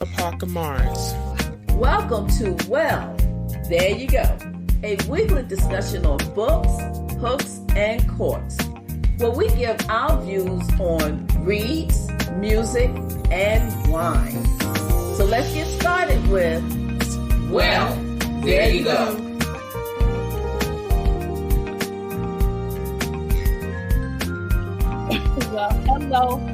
Parker Morris. Welcome to Well, There You Go, a weekly discussion on books, hooks, and courts, where we give our views on reads, music, and wine. So let's get started with Well, There You Go. Well, hello.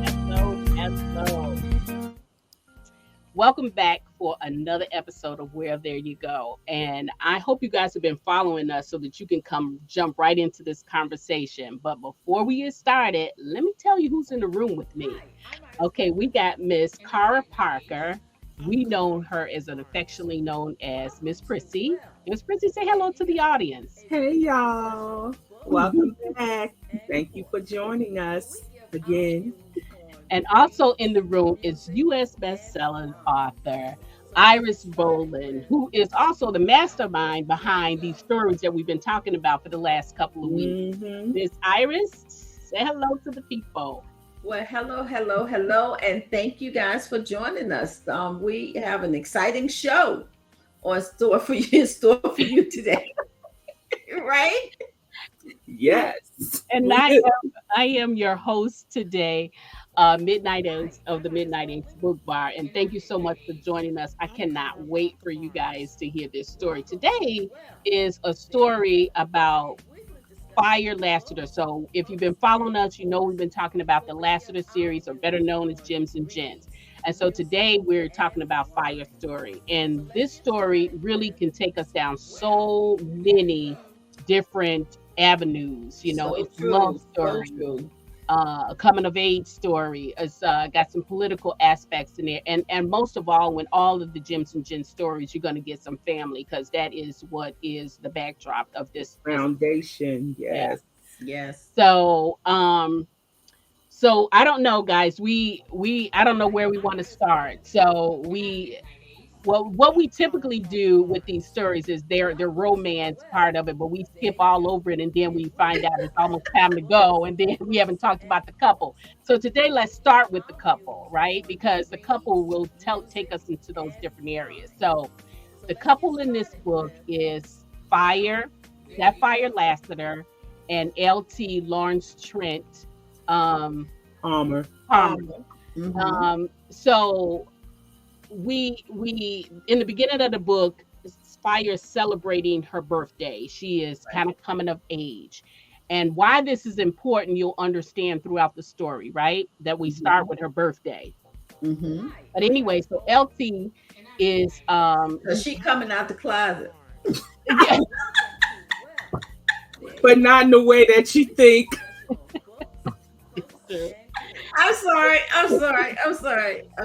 Welcome back for another episode of Where There You Go. And I hope you guys have been following us so that you can jump right into this conversation. But before we get started, let me tell you who's in the room with me. Okay, we got Miss Cara Parker. We know her as affectionately known as MsPrissy. MsPrissy, say hello to the audience. Hey, y'all. Welcome back. Thank you for joining us again. And also in the room is U.S. best-selling author Iris Bolling, who is also the mastermind behind these stories that we've been talking about for the last couple of weeks. Miss Iris, say hello to the people. Well, hello, and thank you guys for joining us. We have an exciting show in store for you today, right? Yes. And I am your host today, MidnightAce of the MidnightAce Book Bar, and thank you so much for joining us. I cannot wait for you guys to hear this story. Today is a story about Phire Lassiter. So if you've been following us, you know we've been talking about the Lassiter series, or better known as Gems Gent. And so today we're talking about Phire's story. And this story really can take us down so many different avenues. You know, it's a love story, a coming of age story. It's got some political aspects in there. And most of all, when all of the Gems and Gent stories, you're going to get some family, because that is what is the backdrop of this foundation. Yes. So so I don't know, guys, I don't know where we want to start. So what we typically do with these stories is they're romance part of it, but we skip all over it, and then we find out it's almost time to go, and then we haven't talked about the couple. So today, let's start with the couple, right? Because the couple will take us into those different areas. So the couple in this book is Phire Lassiter, and LT Lawrence Trent Palmer. So we in the beginning of the book, Phire is celebrating her birthday. She is kind of coming of age, and why this is important you'll understand throughout the story, right? That we start with her birthday. But anyway, so LT is she coming out the closet. But not in the way that you think. I'm sorry.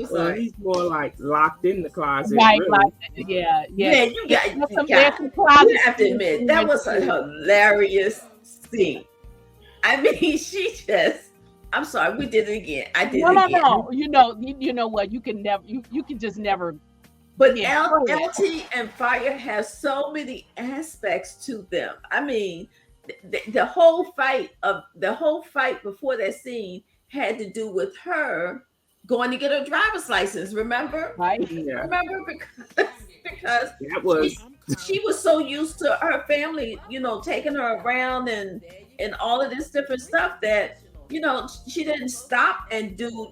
Well, he's more like locked in the closet. Right, really. Yeah. You have to admit, that was a hilarious scene. I mean, I'm sorry, we did it again. I did it again. No. You know what? You can just never. But LT and Phire have so many aspects to them. I mean, the whole fight before that scene had to do with her going to get her driver's license. Remember? Right. Yeah. Remember because that was she was so used to her family, taking her around and all of this different stuff that she didn't stop and do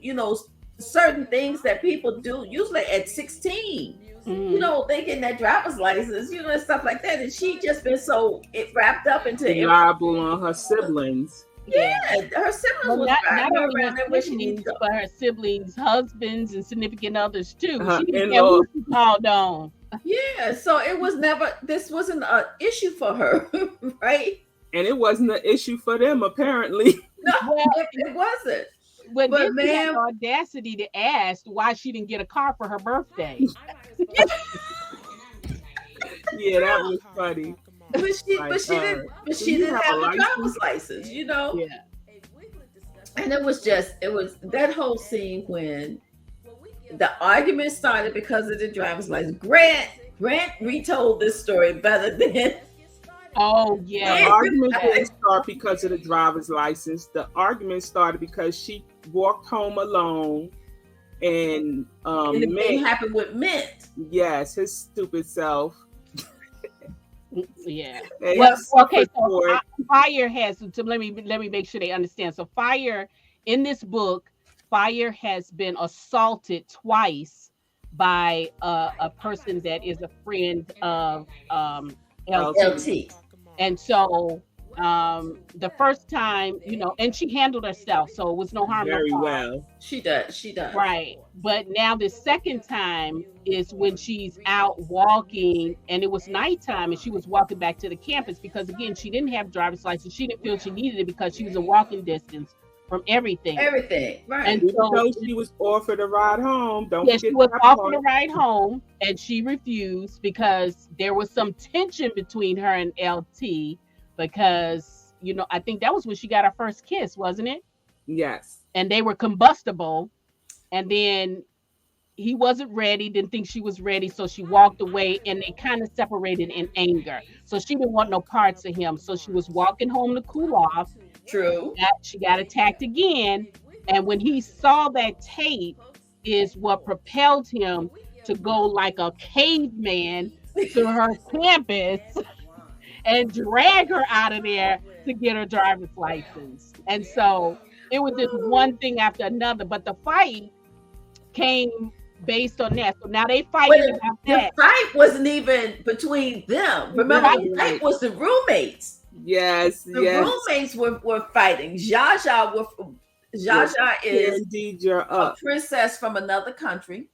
certain things that people do usually at 16. They getting that driver's license, and stuff like that, and she just been so wrapped up into reliable on her siblings. Yeah, her siblings was not only around her there when she siblings, needs to. but her siblings, husbands, and significant others too. Her She didn't in-laws. get who called on. Yeah, so this wasn't an issue for her, right? And it wasn't an issue for them, apparently. No, it wasn't. But then she had the audacity to ask why she didn't get a car for her birthday. Yeah, that was funny. But she didn't have a driver's license, Yeah. And it was that whole scene when the argument started because of the driver's license. Grant retold this story better than. Oh yeah. The argument didn't start because of the driver's license. The argument started because she walked home alone And And the thing Mint, happened with Mint. yes, his stupid self. Yeah. And Well, he okay, suffered so for it. Fire has to let me make sure they understand. So Fire in this book, Fire has been assaulted twice by a person that is a friend of LT. LT. And so the first time, and she handled herself, so it was no harm, no Very foul. well. She does. She does. Right. But now the second time is when she's out walking and it was nighttime and she was walking back to the campus because again, she didn't have driver's license. She didn't feel she needed it because she was a walking distance from everything. Everything. Right. And Even so though she was offered a ride home, don't yeah, forget she was that offered a part. ride home and she refused because there was some tension between her and LT because, I think that was when she got her first kiss, wasn't it? Yes. And they were combustible. And then he wasn't ready, didn't think she was ready. So she walked away and they kind of separated in anger. So she didn't want no parts of him. So she was walking home to cool off. True. She got attacked again. And when he saw that tape is what propelled him to go like a caveman to her campus and drag her out of there to get her driver's license. And so it was just one thing after another. But the fight came based on that. So now they fighting about that. The fight wasn't even between them. Remember, Right. the fight was the roommates. Yes. The yes. roommates were fighting. Zsa is Deidre a up. princess from another country,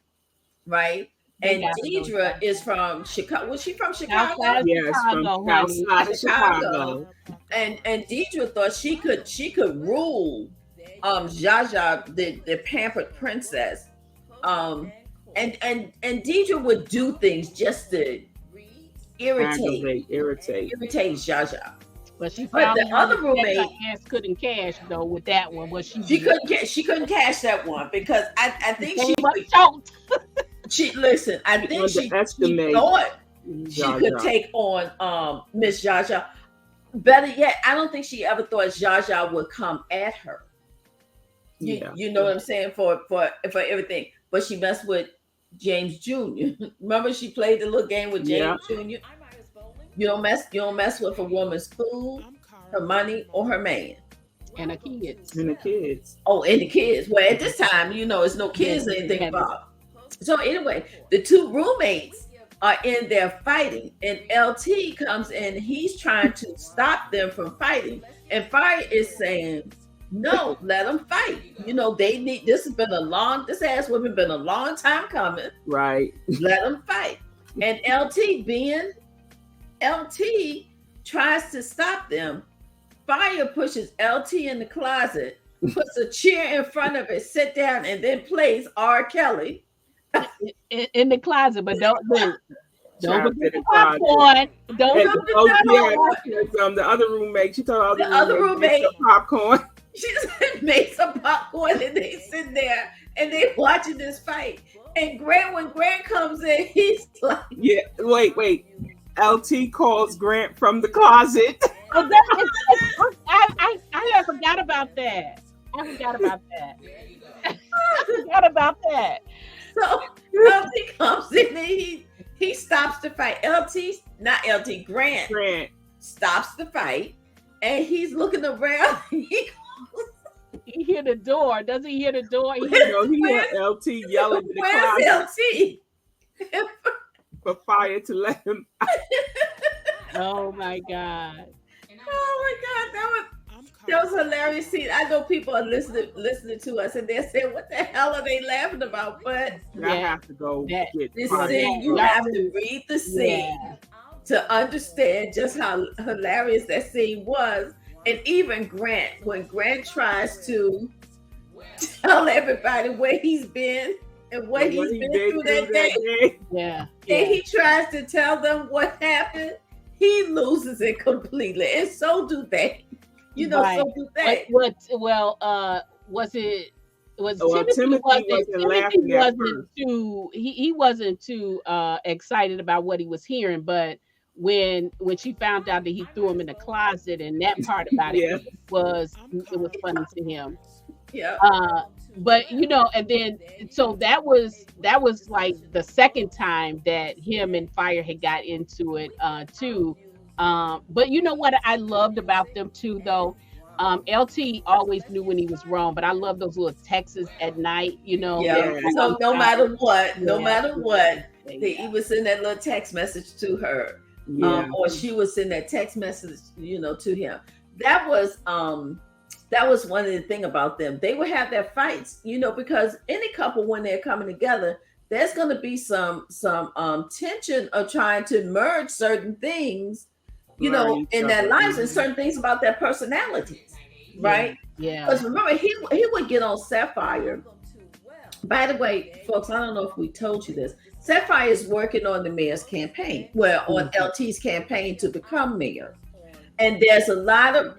right? They And got to know Deidre that. is from Chicago. Was she from Chicago? Outside of Yes, from Chicago, honey. outside of Chicago. And Deidre thought she could rule Zsa, the pampered princess. And Deidre would do things just to irritate Zsa. But she But found the other roommate, her ass couldn't cash though with that one. What she couldn't cash that one because I think she was choked. I think she underestimated thought she could take on Miss Zsa. Better yet, I don't think she ever thought Zsa would come at her. You know what I'm saying, for everything. But she messed with James Jr. Remember she played the little game with James Jr. You don't mess with a woman's food, her money, or her man. And the kids. Oh, and the kids. Well, at this time, it's no kids or anything involved. So anyway, the two roommates are in there fighting, and LT comes in. He's trying to stop them from fighting, and Phire is saying, "No, let them fight. They need. This ass woman been a long time coming. Right. Let them fight." And LT tries to stop them. Phire pushes LT in the closet, puts a chair in front of it, sit down, and then plays R. Kelly. In the closet, but don't forget the popcorn. Don't the other roommate. She told the other roommate some popcorn. She just made some popcorn and they sit there and they watching this fight. And when Grant comes in, he's like, "Yeah, wait. LT calls Grant from the closet." Oh, I forgot about that. So LT comes in and he stops the fight. Grant stops the fight and he's looking around. He hear the door. Does he hear the door? He heard LT yelling in the closet. Where's LT? For Phire to let him out. Oh my God. That was hilarious scene. I know people are listening to us and they're saying, "What the hell are they laughing about?" But I have to go get this scene. You have to read the scene to understand just how hilarious that scene was. And even Grant, when Grant tries to tell everybody where he's been and what he's been through that day, and he tries to tell them what happened, he loses it completely, and so do they. So do they. Timothy wasn't too excited about what he was hearing, but when she found out that he threw him in the closet and that part about it was funny to him. Yeah. But and then so that was like the second time that him and Phire had got into it too. But you know what I loved about them too though? LT always knew when he was wrong, but I love those little texts at night, Yeah. they Yeah. go So no out. matter what, no Yeah, matter what, he yeah. would send that little text message to her, Yeah. or she would send that text message, to him. That was one of the thing about them. They would have their fights, because any couple when they're coming together, there's going to be some tension of trying to merge certain things, Learn each in their other. lives and certain things about their personalities, Yeah, right? yeah. Because remember, he would get on Sapphire. By the way, folks, I don't know if we told you this. Sapphire is working on the mayor's campaign, on LT's campaign to become mayor. And there's a lot of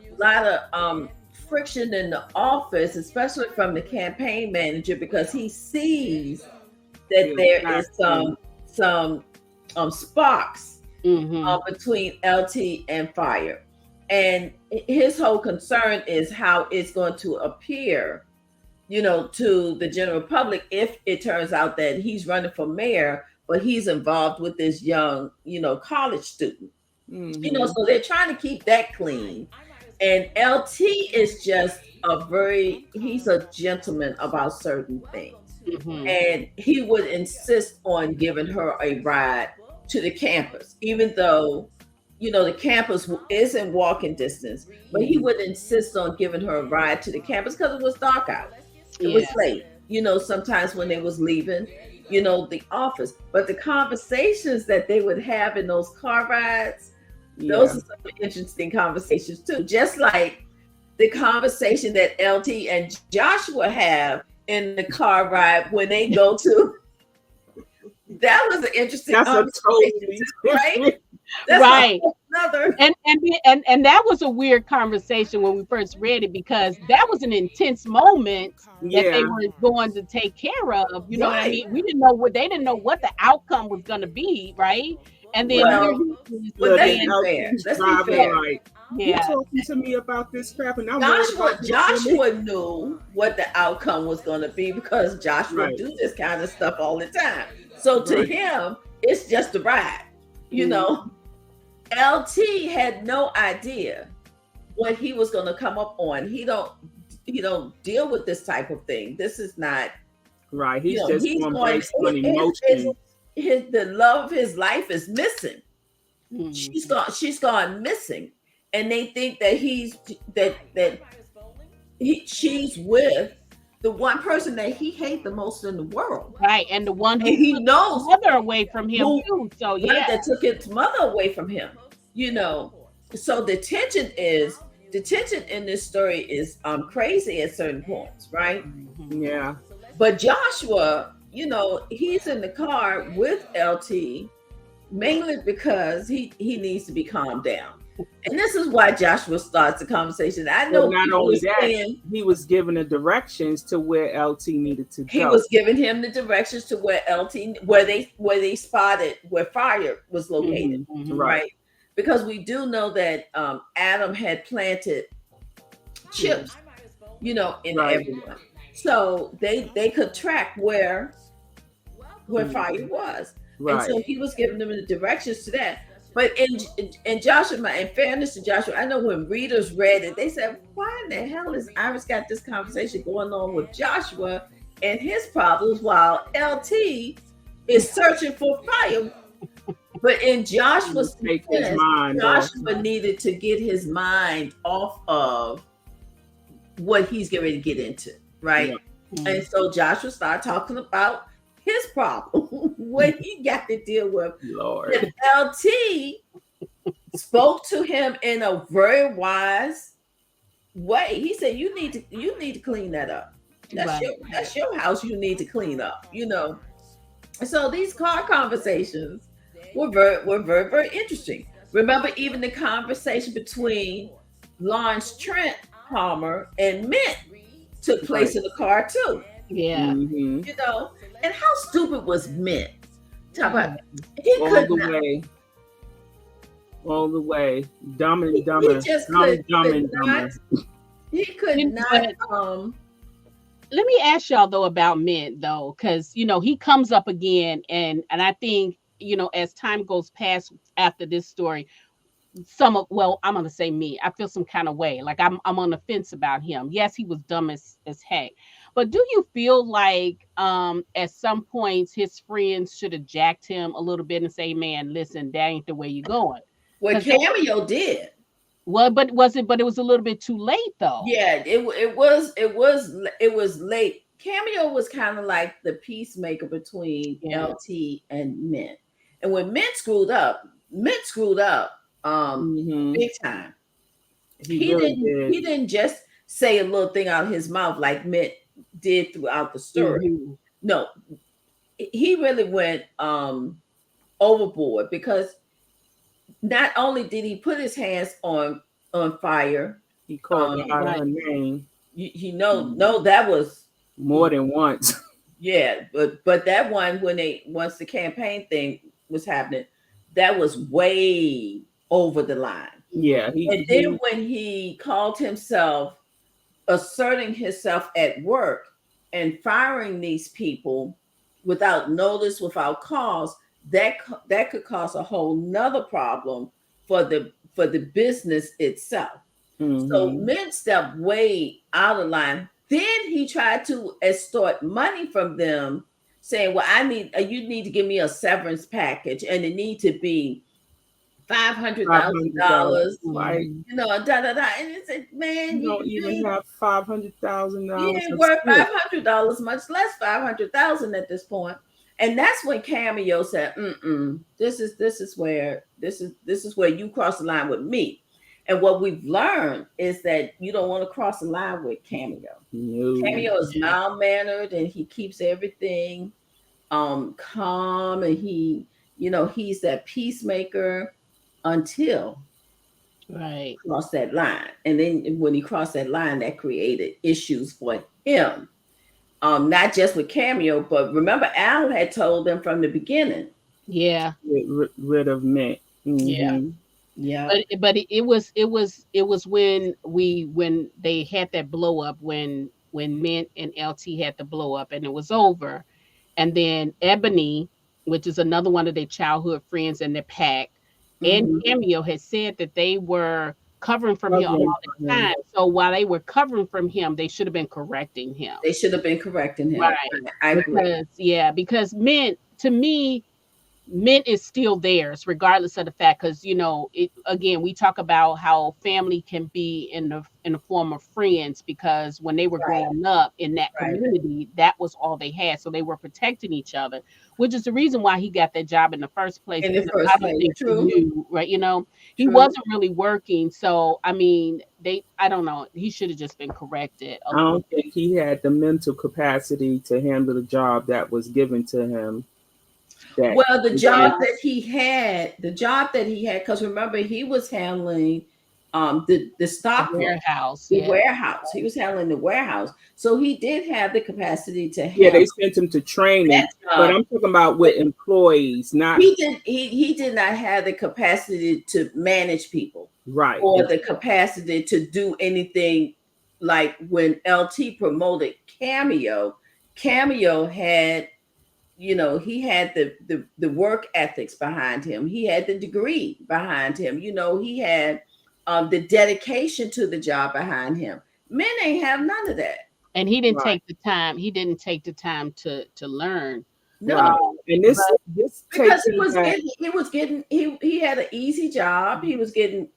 friction in the office, especially from the campaign manager, because he sees that there is some sparks between LT and Phire. And his whole concern is how it's going to appear, to the general public if it turns out that he's running for mayor, but he's involved with this young, college student. So they're trying to keep that clean. And LT is just he's a gentleman about certain things. And he would insist on giving her a ride to the campus, even though the campus is in walking distance, but he would insist on giving her a ride to the campus because it was dark out. It was late, sometimes when they was leaving, the office. But the conversations that they would have in those car rides, those are some interesting conversations too. Just like the conversation that LT and Joshua have in the car ride when they go to. That was an interesting conversation, right? That's right. Another. And that was a weird conversation when we first read it, because that was an intense moment that they were going to take care of. You know what I mean? They didn't know what the outcome was going to be, right? And then let's be fair. Let's be fair. You're talking to me about this crap, and Joshua knew what the outcome was going to be, because Joshua do this kind of stuff all the time. So to him, it's just a ride, LT had no idea what he was going to come up on. He don't deal with this type of thing. This is not right. He's just going based on emotion. The love of his life is missing. She's gone missing, and they think that she's with the one person that he hates the most in the world, right? And the one who he knows mother away from him too. So that took his mother away from him. So the tension in this story is crazy at certain points, right? Yeah. But Joshua, he's in the car with LT mainly because he needs to be calmed down. And this is why Joshua starts the conversation. I know not only that, he was given the directions to where LT needed to go. He was giving him the directions to where they spotted where Phire was located, right? Because we do know that Adam had planted chips, in everyone, so they could track where Phire was, and so he was giving them the directions to that. But in Joshua, in fairness to Joshua, I know when readers read it, they said, why in the hell is Iris got this conversation going on with Joshua and his problems while LT is searching for Phire? But in Joshua's defense, Joshua needed to get his mind off of what he's getting ready to get into, right? Yeah. And so Joshua started talking about his problem, what he got to deal with. Lord. And LT spoke to him in a very wise way. He said, "You need to clean that up. That's your house. You need to clean up." So these car conversations were very, very interesting. Remember, even the conversation between Lawrence Trent Palmer and Mint took place in the car too. Yeah. And how stupid was Mint? Talk about all the way, dumb and dumber. He just dumb and dumber. He could not let me ask y'all though about Mint though, because he comes up again, and I think as time goes past after this story, I'm gonna say me. I feel some kind of way. Like I'm on the fence about him. Yes, he was dumb as heck. But do you feel like at some points his friends should have jacked him a little bit and say, man, listen, that ain't the way you going? What Because Cameo did. but it was a little bit too late though. Yeah, it was late. Cameo was kind of like the peacemaker between Yeah. LT and Mint. And when Mint screwed up Mm-hmm. big time. He really did. He didn't just say a little thing out of his mouth like Mint did throughout the story. Hmm. No, he really went overboard because not only did he put his hands on Phire, He called her out of Right. her name you know, no, that was more than once. yeah, but that one when they once the campaign thing was happening, that was way over the line. Yeah, And then when he called himself asserting himself at work and firing these people without notice, without cause, that could cause a whole nother problem for the business itself. So mm-hmm. Mint stepped way out of line. Then he tried to extort money from them, saying, "Well, you need to give me a severance package, and it need to be five hundred thousand $500. dollars." Like Mhm. Da da da. And it's like, man, you don't even have you $500,000 ain't of worth split. $500, much less 500,000 at this point. And that's when Cameo said, this is where you cross the line with me. And what we've learned is that you don't want to cross the line with Cameo. No. Cameo is Yeah. mild mannered and he keeps everything calm, and he's that peacemaker until Right. crossed that line. And then when he crossed that line, that created issues for him. Not just with Cameo, but remember Al had told them from the beginning. Yeah. Get rid of Mint. Yeah. Mm-hmm. Yeah, But it was when they had that blow up, when Mint and LT had the blow up and it was over. And then Ebony, which is another one of their childhood friends in the pack, and hmm Cameo had said that they were covering from him all Covering for the him. time. So while they were covering from him, they should have been correcting him. they should have been correcting him. Right. I agree. Because Mint, to me, Mint is still theirs, regardless of the fact, because it again, we talk about how family can be in the form of friends, because when they were Right, growing up in that right. community, that was all they had. So they were protecting each other, which is the reason why he got that job in the first place, In the because I first don't place, think he true, knew, right? He true. wasn't really working. So I mean, I don't know, he should have just been corrected a I little don't bit. think he had the mental capacity to handle the job that was given to him. That Well, Yeah. the job that he had, because remember he was handling the The stock room, warehouse, the yeah. warehouse. He was handling the warehouse, so he did have the capacity to yeah, handle they sent him to training, that but job. I'm talking about But with employees, not he did not have the capacity to manage people right. or the capacity to do anything like when LT promoted Cameo. Cameo had, he had the work ethics behind him. He had the degree behind him. He had the dedication to the job behind him. Men ain't have none of that. And he didn't Right. take the time. He didn't take the time to learn. Right. Um, And this but this Because takes me back. he had an easy job. He was getting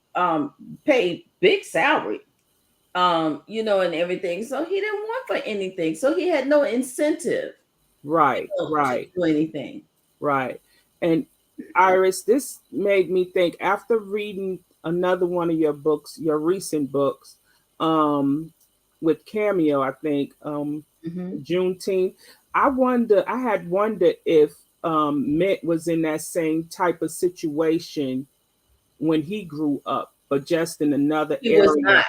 paid big salary, and everything. So he didn't want for anything. So he had no incentive, Right, to right, do anything. right. And Iris, this made me think after reading another one of your books, your recent books, um, with Cameo, I think, Hmm. Juneteenth. I had wondered if Mint was in that same type of situation when he grew up, but just in another He was area. not.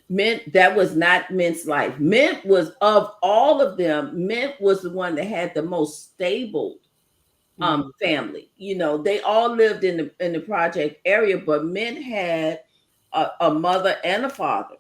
Mint, that was not Mint's life. Mint was, of all of them, Mint was the one that had the most stable mhm, family. They all lived in the project area, but Mint had a mother and a father.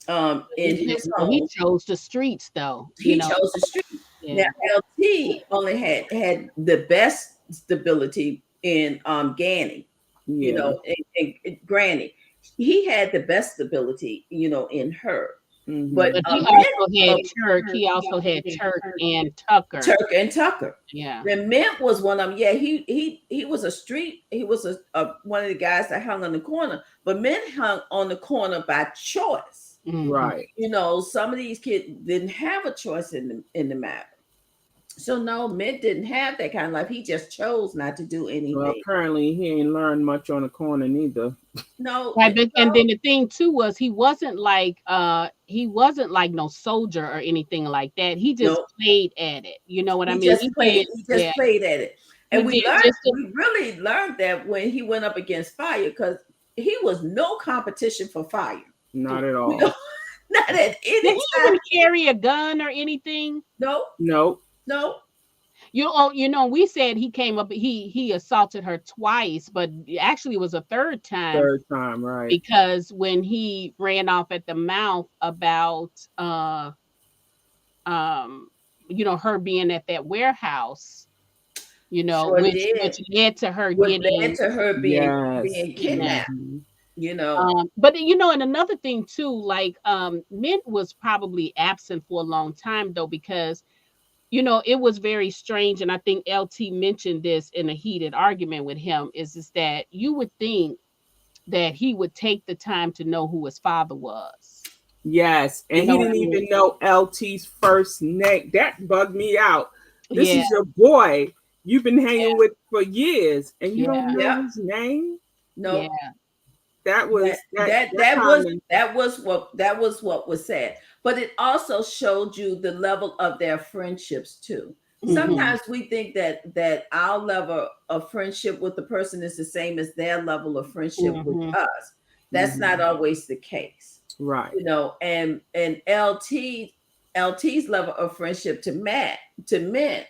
in his He home. chose the streets, though. He chose the street. Now Yeah. LT only had the best stability in Ganny, Yeah. and Granny. He had the best stability, in her. But But he Mint also came had up Turk. He also had Turk and Tucker. Turk and Tucker. Yeah. The Mint was one of them. Yeah, he was a street. He was a one of the guys that hung on the corner. But Mint hung on the corner by choice. Right. Some of these kids didn't have a choice in the matter. So no, Mint didn't have that kind of life. He just chose not to do Well, anything. apparently he ain't learned much on the corner neither. No, Right, but, and then the thing too was he wasn't like no soldier or anything like that. He just Nope. played at it. You know what I He mean? just played. He just played at it, and He we did just to- we really learned that when he went up against Phire, because he was no competition for Phire. Not at all. Not at any Did he time. even carry a gun or anything? No, Nope. no. We said he came up, he assaulted her twice, but actually it was a third time. Third time, right? Because when he ran off at the mouth about her being at that warehouse, Sure which led to her being kidnapped. But and another thing too, like Mint was probably absent for a long time though, because it was very strange, and I think LT mentioned this in a heated argument with him, is that you would think that he would take the time to know who his father was. Yes, and he didn't even know LT's first name. That bugged me out. This is your boy you've been hanging with for years, and you don't know his name? No. Yeah. That was what was said. But it also showed you the level of their friendships too. Sometimes we think that our level of friendship with the person is the same as their level of friendship with us. That's not always the case. Right. And LT's level of friendship to Mint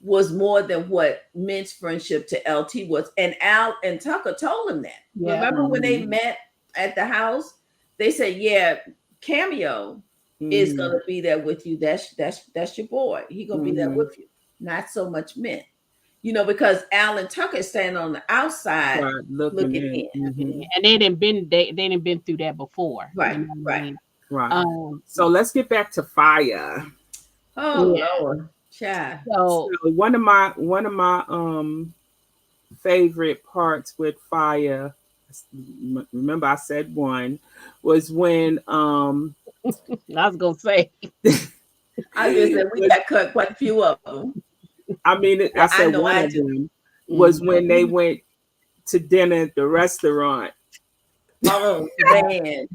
was more than what Mint's friendship to LT was. And Al and Tucker told him that. Yeah. Remember when they met at the house? They said, yeah, Cameo is gonna be there with you. That's your boy. He gonna be there with you. Not so much Mint. Because Al and Tucker standing on the outside looking in. And they didn't been through that before. Right, right. So let's get back to Phire. Oh Lord. So one of my favorite parts with Phire, remember I said one, was when I was gonna say I just said we got cut quite a few of them. I mean, I said one of them was when they went to dinner at the restaurant. Oh man!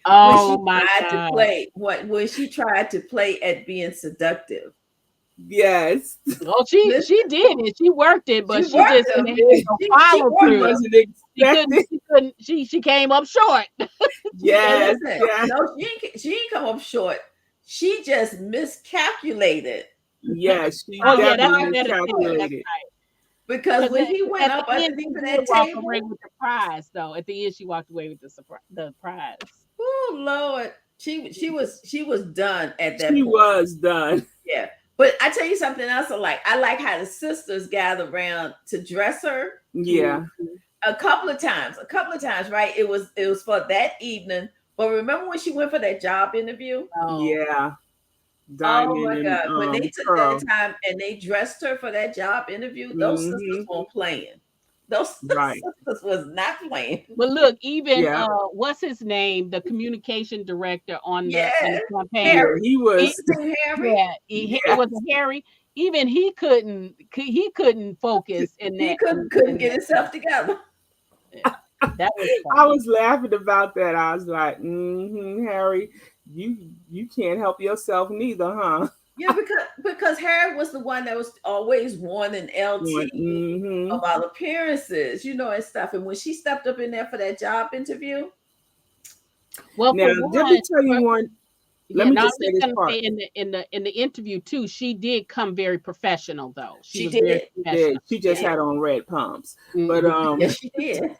Oh my God! When she tried to play at being seductive. Yes. Oh, she did it. She worked it, but she just didn't follow through. She came up short. Yes. No, she didn't come up short. She just miscalculated. Yes. Definitely miscalculated. Because when he went up underneath that table, away with the prize, though. At the end, she walked away with the prize. Oh Lord, she was done at that point. She was done. Yeah. But I tell you something else I like how the sisters gathered around to dress her. Yeah. A couple of times, right? It was for that evening. But remember when she went for that job interview? Oh. Yeah. Diamond oh my God. When they took that time and they dressed her for that job interview, those sisters weren't playing. Those sisters was not playing. But look, even what's his name? The communication director on the campaign. Harry. He was Harry. It was Harry. Even he couldn't focus in that. He couldn't get himself together. That was funny. I was laughing about that. I was like, Harry, you can't help yourself neither, huh? Yeah, because Harry was the one that was always warning LT about appearances, and stuff. And when she stepped up in there for that job interview, well, now let me tell you one. Let me just say this part. In the interview too, she did come very professional though. She did. She just had on red pumps, but yes, she did.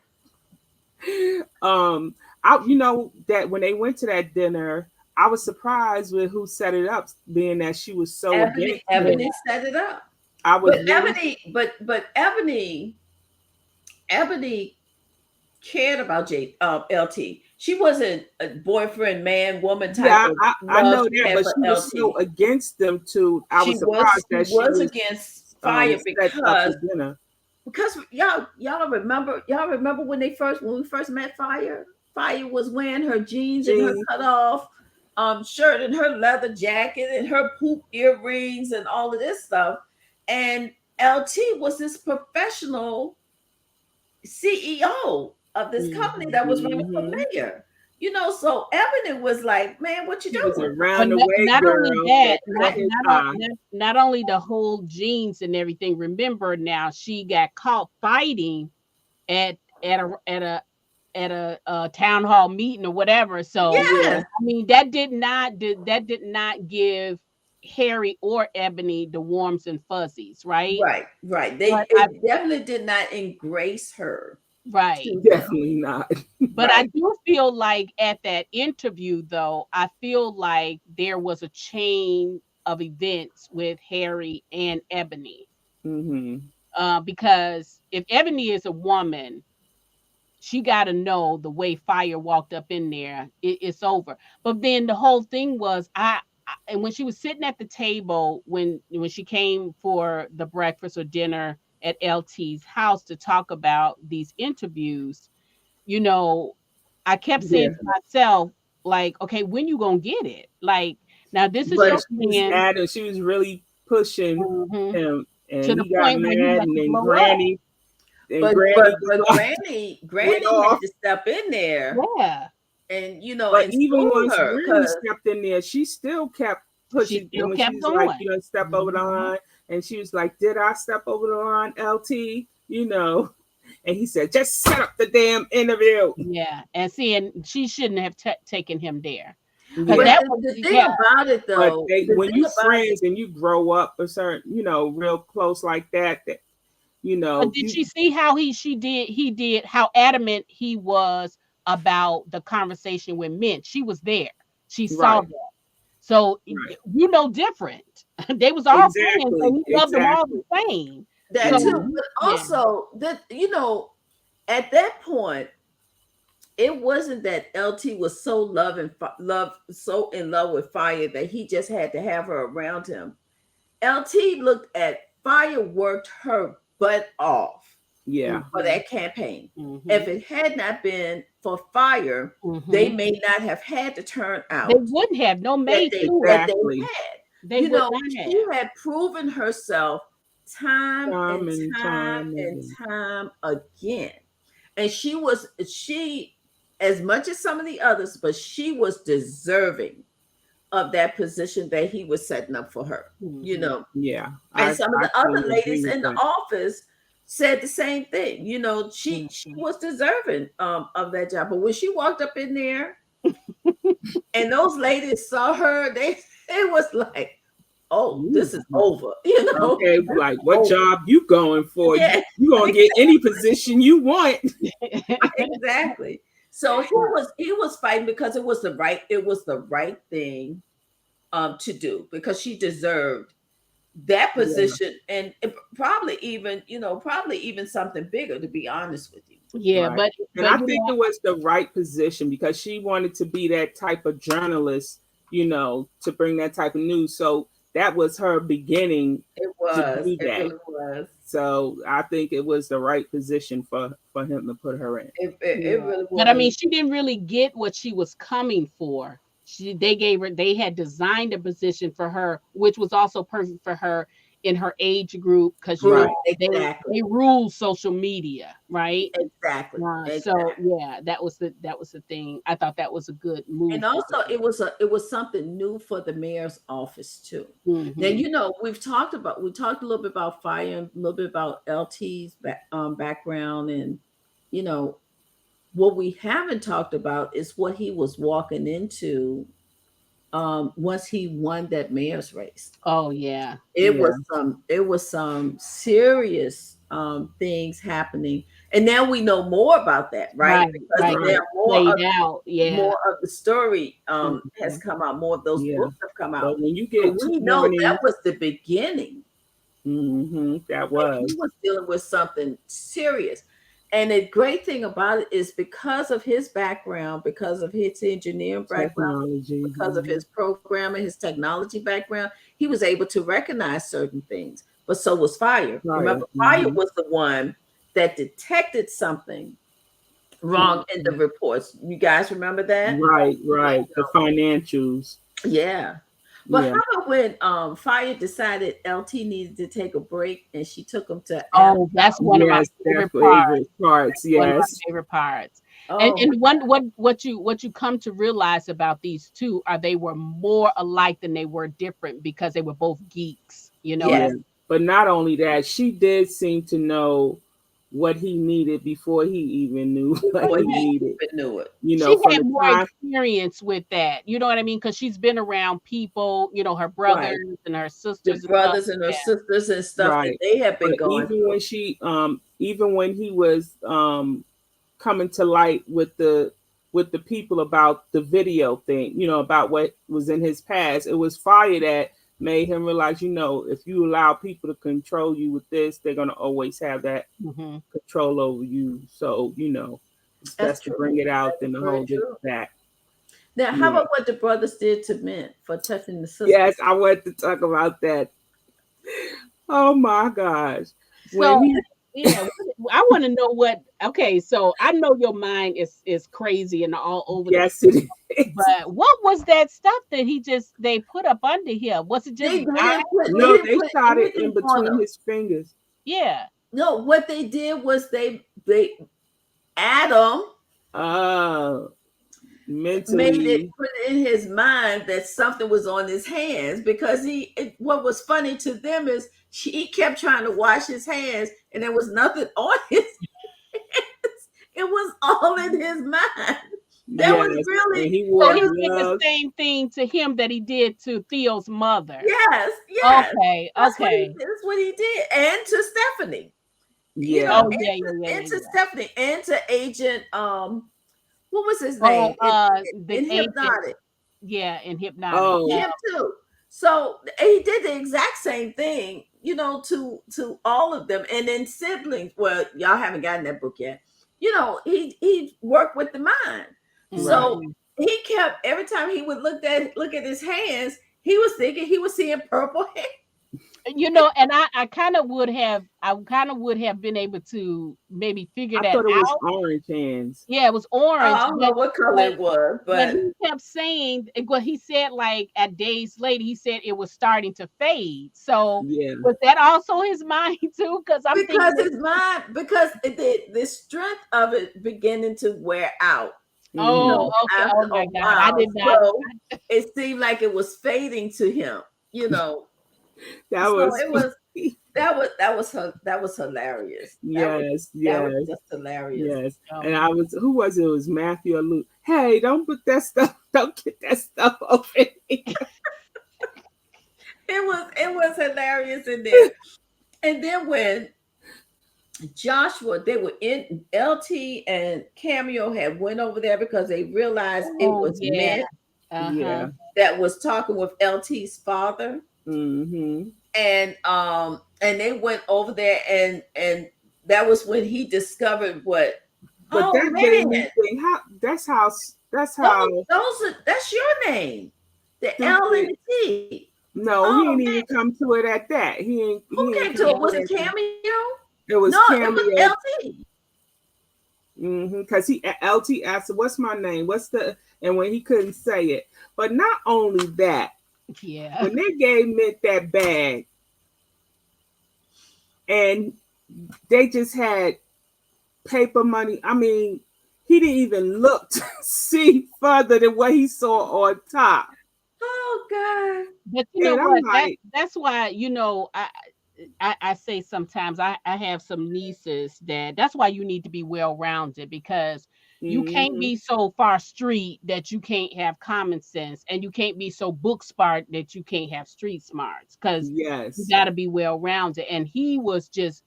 that when they went to that dinner, I was surprised with who set it up, being that she was so Ebony, against him. Ebony set it up. I was But really Ebony cared about LT. She wasn't a boyfriend, man, woman type yeah, of I love know she that, had but for she was so LT. against them too. I was surprised She that she was was against Phire set up the dinner. because y'all remember when we first met Phire. Phire was wearing her jeans and her Jeans, cut off shirt and her leather jacket and her poop earrings and all of this stuff. And LT was this professional CEO of this company that was running for hmm mayor. So Ebony was like, "Man, what you she was a doing?" But round the way not only girl that, that cut his eye. not only the whole jeans and everything. Remember now, she got caught fighting at at a at a town hall meeting or whatever. So Yeah, Yes, I mean, that did not give Harry or Ebony the warms and fuzzies, right? right, right. But I It definitely did not embrace her right. to them. definitely not. But I Right. do feel like at that interview, though, I feel like there was a chain of events with Harry and Ebony. hmm Because if Ebony is a woman, she got to know the way Phire walked up in there, it's over. But then the whole thing was, and when she was sitting at the table, when she came for the breakfast or dinner at LT's house to talk about these interviews, you know, I kept saying Yeah, to myself, like, okay, when you gonna get it? Like, now this is yeah, But your she was chance. adding. She was really pushing Mhm. him, and To the he got point where he mad, had and to then blow up. Granny went Granny had off. to step in there Yeah. and But and even school once her Granny because stepped in there, she still kept She pushing. And still when she kept was like, going. step over the Mhm. line, and she was like, "Did I step over the line, LT?" And he said, "Just set up the damn interview." Yeah. And seeing she shouldn't have taken him there. Because Yeah, but that was the thing yeah. about it but though, they the when thing you about it, friends and you grow up a certain, real close like that, But did you she see how he did how adamant he was about the conversation with Mint? She was there. She saw right, that. So right, different. They was all friends, so exactly, he loved them all the exactly. same. that So too, hmm but yeah. also that at that point it wasn't that LT was so so in love with Fire that he just had to have her around him. LT looked at Fire worked her butt off Yeah, for Mhm. that campaign. If Mhm. it had not been for Fire, they Mhm. may not have had the They turnout wouldn't have no that May they Stewart. that they exactly. had. They would not She have. had proven herself time Time and and time time and again. time again. And she as much as some of the others, but she was deserving of that position that he was setting up for her. You Mhm. know, Yeah, and I some of I the other fully agree ladies with in the that. office said the same thing. She Mhm. was deserving of that job. But when she walked up in there and those ladies saw her, they it was like, oh, Ooh, this is over. You know, okay, this like is what over. job you going for? Yeah, You gonna get any position you want? exactly. So he was fighting because it was the right thing to do because she deserved that Yeah, position and probably even something bigger, to be honest with you. Yeah, right. And but I you think know, it was the right position because she wanted to be that type of journalist, to bring that type of news. So that was her beginning to do It that. really was. So I think it was the right position for him to put her in. It yeah. really But I was. mean, she didn't really get what she was coming for. They had designed a position for her, which was also perfect for her in her age group because Right. Exactly. they rule social media, right? Exactly. So Exactly. yeah, that was the thing. I thought that was a good move And for also her. it was something new for the mayor's office too. Now Hmm. we talked a little bit about Fire and a little bit about LT's background and you know what we haven't talked about is what he was walking into once he won that mayor's race. Oh yeah. Yeah. It was some serious things happening, and now we know more about that, right? Right, Because right. now Right. It played out. Yeah. more of the story has Mhm. come out, more of those Yeah. books have come out. But when you So get two we know that warnings, was the beginning. that Like, he was. was dealing with something serious. And the great thing about it is because of his background, because of his engineering background, Technology. because of his programming, his technology background, he was able to recognize certain things. But so was Fire. Fire. Remember, Fire was the one that detected something wrong in the reports. You guys remember that? Right, right. The financials. Yeah. But Yeah. how about when Fire decided LT needed to take a break and she took him to Al? Oh, that's one of my Yes, their favorite parts. favorite parts. One of my Yes. favorite parts. And Oh, and one what you come to realize about these two are they were more alike than they were different because they were both geeks. You know what I yes, Yeah. But not only that, she did seem to know what he needed before he even knew what before he he needed. even knew it. she From had the more time. experience with that. You know what I mean? Because she's been around people, her Right. brothers and her The sisters and stuff. brothers and her sisters and stuff that Right. they have been But going through. even when he was coming to light with the people about the video thing, about what was in his past, it was Fire that made him realize, if you allow people to control you with this, they're gonna always have that Hmm. control over you. So, it's That's best to bring true. it out That is than to very hold it true. back. Now, how Yeah. about what the brothers did to Mint for touching the sister? Yes, I wanted to talk about that. Oh my gosh. When So he yeah, I want to know what. Okay, so I know your mind is crazy and all over the. Yes, it is. But what was that stuff that they put up under here? Was it just dye? They No, didn't they put shot it in anything on between them. his fingers. Yeah. No, what they did was they Adam Uh made it mentally. put it in his mind that something was on his hands because what was funny to them is he kept trying to wash his hands and there was nothing on his hands. It was all in his mind. That was Yes. And really he So wore that he was did the gloves. same thing to him that he did to Theo's mother. yes, yes. Okay, That's what he okay. that's what he did. And to Stephanie. Yeah. Oh yeah, yeah, yeah, And yeah, to yeah. Stephanie and to Agent what was his Oh, name the in agent, Hypnotic. yeah, in hypnotic. Oh, Him too. So he did the exact same thing, to all of them, and then siblings. Well, y'all haven't gotten that book yet. He worked with the mind. right. So Hmm. he kept every time he would look at his hands, he was thinking he was seeing purple hair. And I kind of would have been able to maybe figure I that thought it was out. orange hands. Yeah, it was orange, I don't know what color but it was, but but he kept saying what he said, like at days later, he said it was starting to fade. So Yeah. was that also his mind too? Because I'm because thinking his mind, because the strength of it beginning to wear out. you oh, know, Hmm. okay. after Oh a my God. I while. did not. So it seemed like it was fading to him, you know. That So was it was funny. that was hilarious. Yes, That was yes, just hilarious. yes. Oh And my I was who was it? It was Matthew or Luke. Hey, don't put that stuff, don't get that stuff over here. It was hilarious in there. And then when Joshua, they were in LT and Cameo had went over there because they realized it Oh was yeah. Mint Uh-huh. Yeah. that was talking with LT's father. Mm-hmm. And they went over there and that was when he discovered what. But Oh that man, made me think that's those how that's your name, the L and stupid. the T. No, he Oh ain't man, even come to it at that. who He ain't came to come it? Yeah. to Was it it at that. Cameo? It was No, it was Cameo. LT. Because he LT asked, "What's my name? What's the?" And when he couldn't say it, but not only that, Yeah. when they gave Mint that bag, and they just had paper money. I mean, he didn't even look to see further than what he saw on top. Oh God. But you know And I'm what? like, That's why, I say sometimes I have some nieces that's why you need to be well rounded because You can't Mhm. be so far street that you can't have common sense, and you can't be so book smart that you can't have street smarts, because you Yes. got to be well rounded. And he was just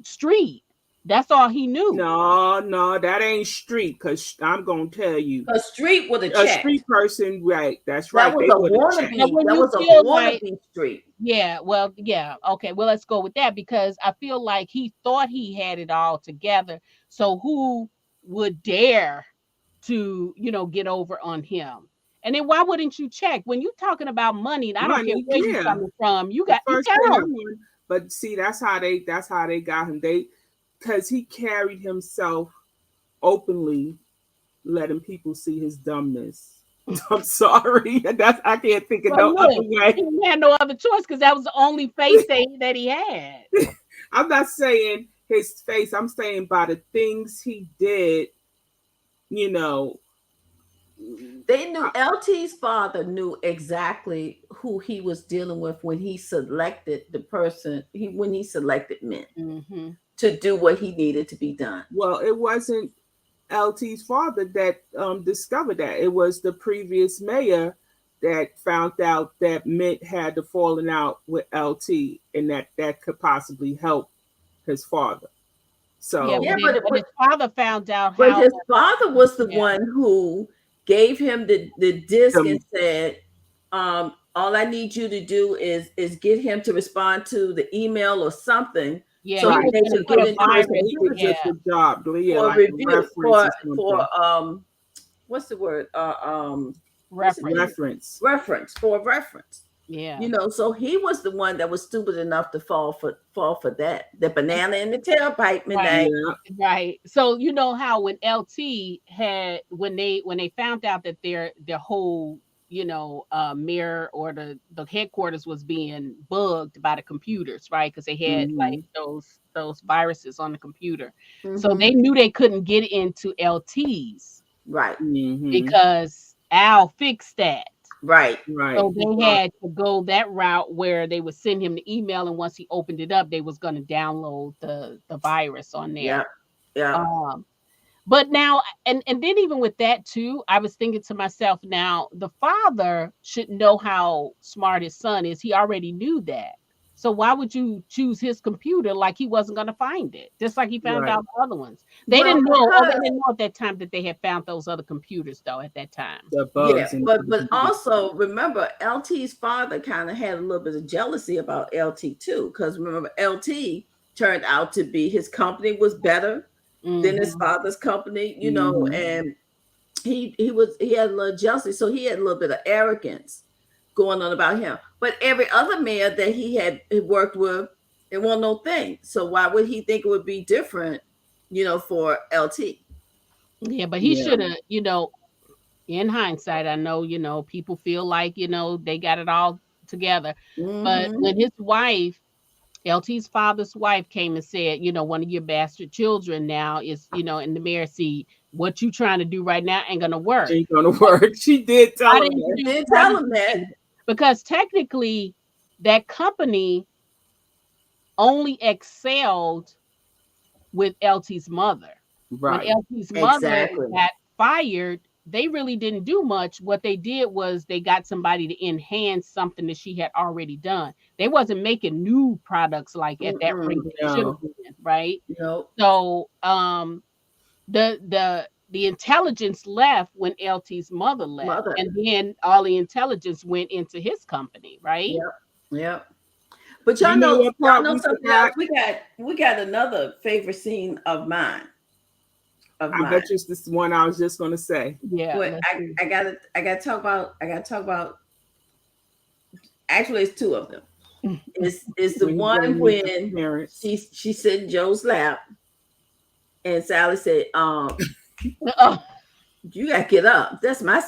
street. That's all he knew. No, no, that ain't street. Cause I'm gonna tell you, A street would have a checked. street person, right? That's That right. was They a would have checked. And wannabe. when That you was a feel like, wannabe street. yeah, well, yeah, okay, well, let's go with that, because I feel like he thought he had it all together. So who would dare to, get over on him? And then why wouldn't you check when you talking about money? And I don't care Money, where you yeah. coming from. You The got you first thing I tell. want, but see, that's how they got him. Because he carried himself openly, letting people see his dumbness. I'm sorry, I can't think of Well, no other look, way. he had no other choice because that was the only face that he had. I'm not saying his face. I'm saying by the things he did. You know, They knew LT's father knew exactly who he was dealing with when he selected the person. When he selected men Mm-hmm. to do what he needed to be done. well, it wasn't LT's father that discovered that. It was the previous mayor that found out that Mint had the falling out with LT, and that could possibly help his father. Yeah, So Yeah, but his father found out but how. his father was the Yeah, one who gave him the disc and the, said, all I need you to do is get him to respond to the email or something yeah, so he that was right, they going to could put get a into his virus. he could computer Yeah, get the job, yeah, for like a review reference or for something. what's the word? What's the reference. thing? Reference. Reference for reference. Yeah. So he was the one that was stupid enough to fall for that. The banana in the tailpipe, Right. midnight. Yeah. Right. So you know how when LT had when they found out that their whole mirror or the headquarters was being bugged by the computers, right? Because they had like Hmm. those viruses on the computer. So Hmm. they knew they couldn't get into LT's Right, Hmm. because Al fixed that. right. Right. So they had to go that route where they would send him the email, and once he opened it up, they was going to download the virus on there. Yep, yep. Um, but now, and then even with that too, I was thinking to myself, now the father should know how smart his son is. He already knew that. So why would you choose his computer like he wasn't going to find it? Just like he found Right. out the other ones. They Well, didn't know. Oh, they because didn't know at that time that they had found those other computers though. At that time. The yeah, bugs and but also remember LT's father kind of had a little bit of jealousy about LT too, because remember LT turned out to be his company was better than his Hmm. father's company, hmm and he had a little jealousy, so he had a little bit of arrogance going on about him. But every other mayor that he had worked with, it wasn't no thing. So why would he think it would be different, for LT? Yeah, but he Yeah. should have, in hindsight, I know, people feel like, they got it all together. But Hmm. when his wife, LT's father's wife came and said, one of your bastard children now is, in the mayor seat, what you trying to do right now ain't gonna work. Ain't gonna work. She did Why tell him didn't that. He you did why tell did him you that. say that? Because technically that company only excelled with LT's mother. When Right. LT's mother Exactly. got fired, they really didn't do much. What they did was they got somebody to enhance something that she had already done. They wasn't making new products like at that rate Mm-mm. that it should have No. been, right? No. So the intelligence left when LT's mother left, Mother. and then all the intelligence went into his company, right? Yep. Yep. But You know what y'all part know we something else. forgot? We got another favorite scene of mine. Of I mine. bet you it's this one I was just gonna say. Yeah, What let's see. I gotta talk about. I gotta talk about. Actually, it's two of them. It's the When he go one meet the when parents. she sit in Joe's lap and Sally said, Oh, you gotta get up. That's my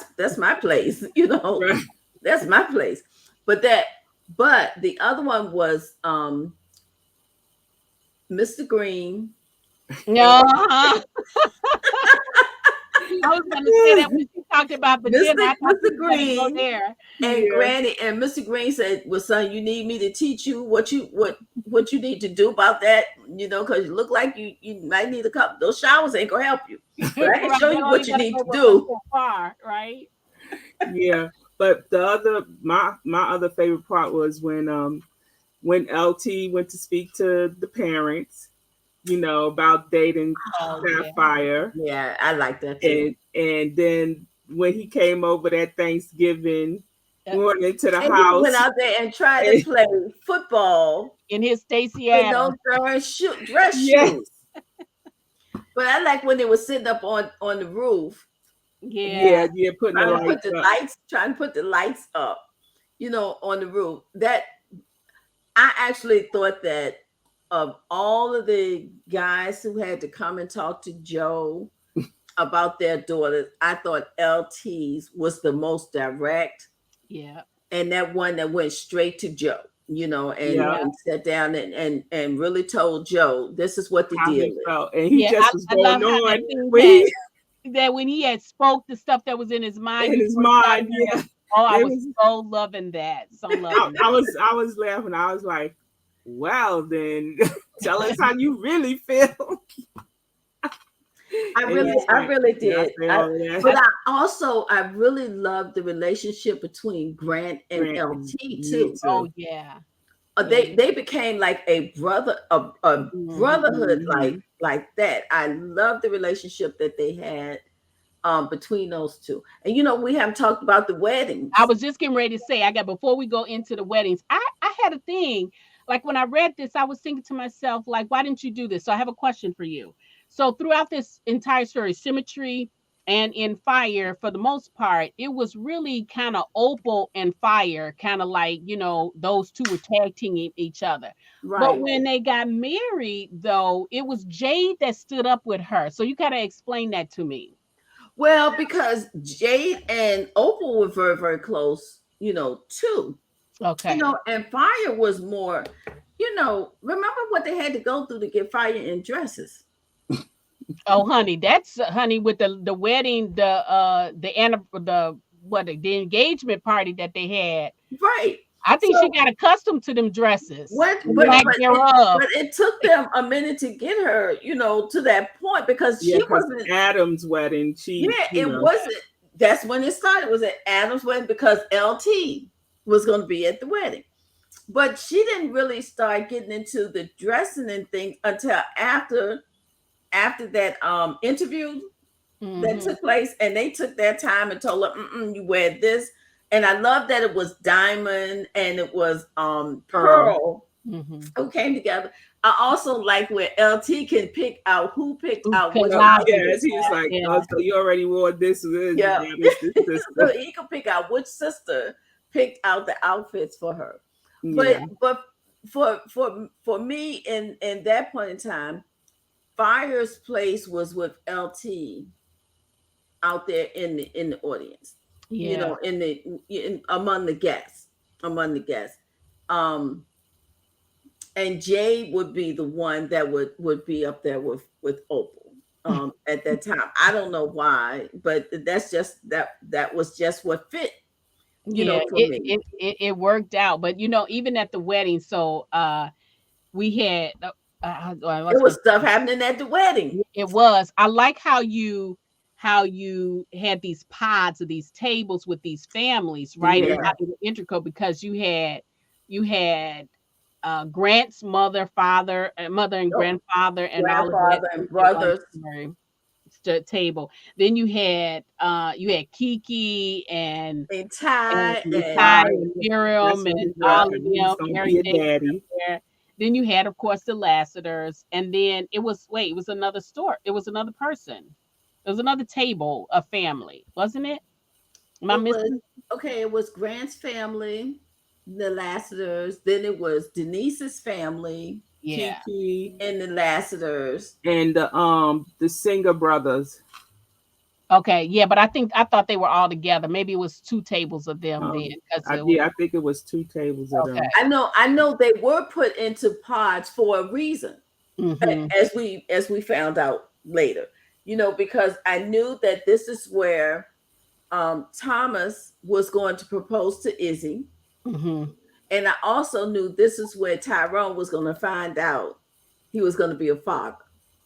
place. Right. That's my place. But the other one was Mr. Green and uh-huh. I was going to say that when she talked about the dinner, I thought she Mr. was going to go Green there. and Yeah. Granny and Mr. Green said, "Well, son, you need me to teach you what you need to do about that, because you look like you might need a couple. Those showers ain't gonna help you, but I can Right, show they you only what you got to need go to but so do." far, right? Yeah. But my other favorite part was when LT went to speak to the parents, about dating Oh, yeah. Sapphire. Yeah, I like that too. And then when he came over that Thanksgiving, Uh, went into the And he went house. out there and tried to And, play football In his Stacey with those Adams. darn dress yes, shoes. But I like when they were sitting up on the roof, Yeah. yeah, putting the trying to Yeah. put lights the up. lights, trying to put the lights up, on the roof. That I actually thought that of all of the guys who had to come and talk to Joe about their daughters, I thought LT's was the most direct, Yeah. and that one that went straight to Joe, Yeah, and sat down and really told Joe this is what the how deal he is. felt, and he Yeah. just was I going love how that on scene when had he that when he had spoke the stuff that was in his mind in his before he started mind. doing Yeah, it. Oh, I it was was. so loving that. So loving I was laughing. I was like, "Well, then, tell us how you really feel." I And really, he's I like, really "Did I did. say all of that?" But I really loved the relationship between Grant and Grant, LT me too. Oh too. yeah. They Yeah. they became like a Mhm. brotherhood Hmm. like that. I love the relationship that they had between those two. And we haven't talked about the I weddings. was just getting ready to say, I got before we go into the weddings, I had a thing. Like when I read this, I was thinking to myself, like, why didn't you do this? So I have a question for you. So throughout this entire story, Symmetry and in Fire, for the most part, it was really kind of Opal and Fire, kind of like, those two were tag teaming each other. But Right. when they got married, though, it was Jade that stood up with her. So you gotta explain that to me. Well, because Jade and Opal were very, very close, too. Okay. And Fire was more, remember what they had to go through to get Fire in dresses. Oh, honey, that's honey with the wedding, the what the engagement party that they had. Right. I think she So got accustomed to them dresses, what the but Yeah, lack but it thereof. but it took them a minute to get her, to that point because yeah, she because wasn't. Adam's wedding, she, Yeah, it wasn't. That's when it started. It was at Adam's wedding because LT was going to be at the wedding. But she didn't really start getting into the dressing and things until after that interview that Hmm. took place, and they took their time and told her, "You wear this." And I love that it was diamond and it was Pearl. pearl Hmm. who came together. I also like where LT can pick out who picked out which Because Oh, I, outfit. yes, he was like, yeah, "Oh, so you already wore this? Yeah. That is this So sister." he could pick out which sister picked out the outfits for her. But Yeah, but for me in that point in time, Fire's place was with LT out there in the audience. yeah, Among the guests, among the guests. Um and Jade would be the one that would be up there with Opal at that time. I don't know why, but that was just what fit, yeah. for It me. it it, it worked out, but even at the wedding, so we had. I It was was gonna stuff happening at the wedding. It was. I like how you had these pods of these tables with these families, right? And Yeah. how they were integral because you had Grant's mother, father, mother and Oh, grandfather, and all of that grandfather and at one brothers table. Then you had Kiki and and Ty Ty and that's Miriam what and he yeah. thought, all of because he was them, gonna be a everything daddy. there. Then you had, of course, the Lassiters, and then it was another store. It was another person. It was another table of family, wasn't it? Am I It was missing? okay. It was Grant's family, the Lassiters. Then it was Denise's family Yeah. Kiki and the Lassiters. and the Singer brothers. Okay. Yeah, but I thought they were all together. Maybe it was two tables of them then, because it was Yeah, I think it was two tables of okay. them. I know they were put into pods for a reason, Hmm. as we found out later. because I knew that this is where Thomas was going to propose to Izzy. Mm-hmm. And I also knew this is where Tyrone was going to find out he was going to be a father.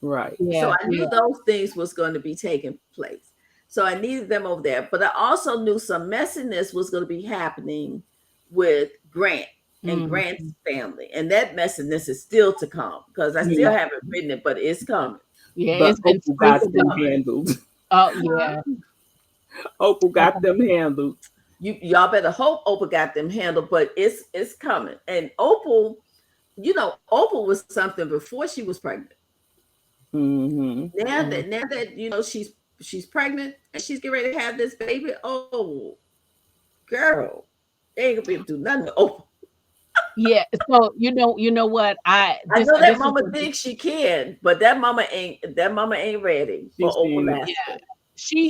Right. So Yeah, I knew yeah. those things was going to be taking place. So I needed them over there. But I also knew some messiness was going to be happening with Grant and Grant's Mm-hmm. family. And that messiness is still to come because I still Yeah. haven't written it, but it's coming. Yeah, But it's been Opal got sprinkled them in. handled. Oh yeah. Opal got them handled. Y'all better hope Opal got them handled, but it's coming. And Opal, Opal was something before she was pregnant. Mm-hmm. Now that she's pregnant and she's getting ready to have this baby. Oh, girl, they ain't gonna be able to do nothing to Opal. Yeah. So you know what? I know that This is mama thinks she can, but that mama ain't ready for She's Opal seen it. yeah. Astor.